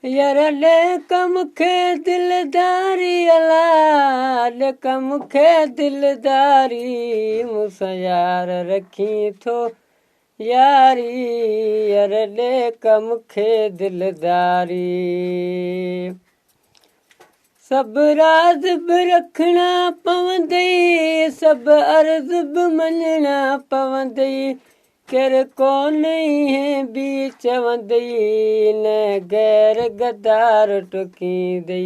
यार लेक मूंखे दिलदारी अला लेक मूंखे दिलदारी मूंसां यार रखी थो यारी यार लेक मूंखे दिलदारी सभु राज़ बि रखणा पवंदई सभु अर्ज़ बि मञणा पवंदई केरु कोन इहे बि चवंदई न गैर गदार टुकींदई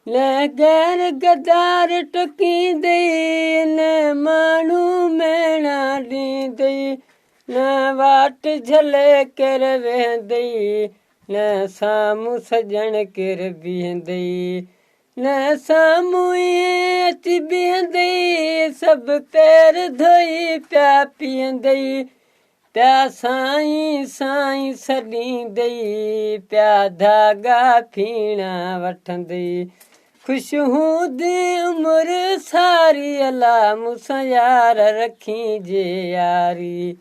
न गैर गदार टुकींदई न माण्हू मेणा ॾींदई न वाट झले केरु वेहंदई न साम्हूं सजण केरु बीहंदई न साम्हूं ईअं अची बीहंदई सभु पेर धोई पिया पीअंदई पिया साईं साईं सॾींदई पिया धागा फीणा वठंदई ख़ुशि हूंदी उमिरि सारी अला मूंसां यार रखी जे यारी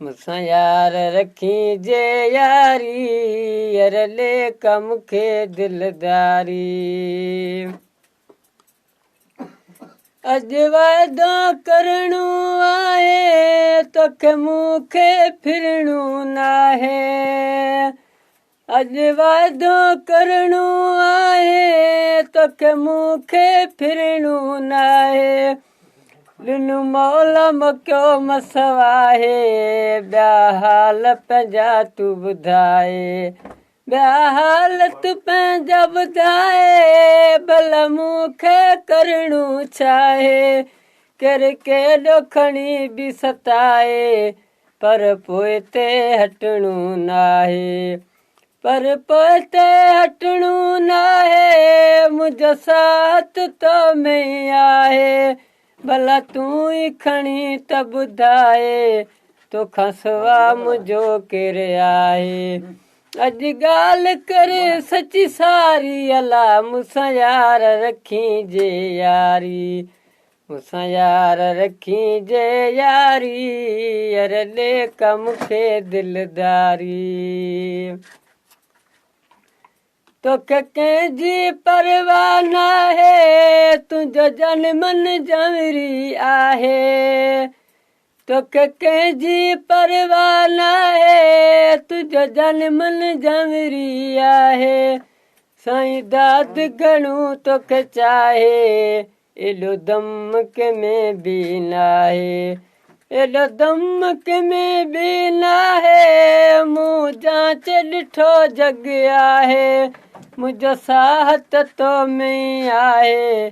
मूंसां यार रखी जे यारी यार लेक मूंखे दिलदारी अॼु वाइदो करणो आहे तोखे मूंखे फिरणो नाहे अॼु वाइदो करणो आहे तोखे मूंखे फिरणो नाहे ॾिनू मौल मकियो मसवाहे ॿिया हाल पंहिंजा तूं ॿुधाए ॿिया हाल तूं पंहिंजा ॿुधाए भला मूंखे करणो छाहे केरु केॾो खणी बि सताए पर पोइ ते हटणो नाहे पर पोइ ते हटणो नाहे मुंहिंजो साथ तो में आहे भला तूं ई खणी त ॿुधाए तोखां सवाइ मुंहिंजो केरु आहे अॼु ॻाल्हि करे सची सारी अला मूंसां यार रखी जे यारी मूंसां यार रखी जे यारी यार लेक मूंखे दिलदारी तोखे कंहिंजी परवाह नाहे तुंहिंजो जनमन जंवरी आहे तोखे कंहिंजी परवाह नाहे तुंहिंजो जनमन जंवरी आहे साईं दाद घणो तोखे चाहे एॾो दम कंहिंमें बि नाहे एॾो दम कंहिंमें बि नाहे मूं जांच ॾिठो जग आहे मुंहिंजो साथ तो में आहे